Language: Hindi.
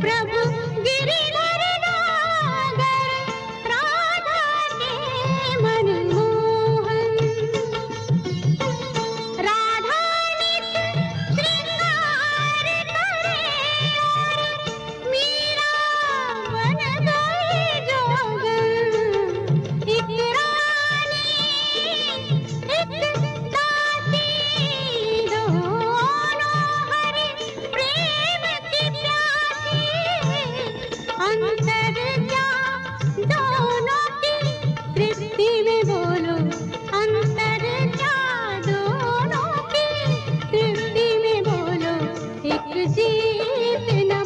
प्रभु गिरिधर नागर राधा के मनमोहन। राधा नित श्रृंगार करे मीरा बन गई जोगन। एक रानी एक दासी दोनों हरि प्रेम की प्यासी। अंतर क्या दोनों की तृप्ति में बोलो, अंतर क्या दोनों की तृप्ति में बोलो। एक जीत न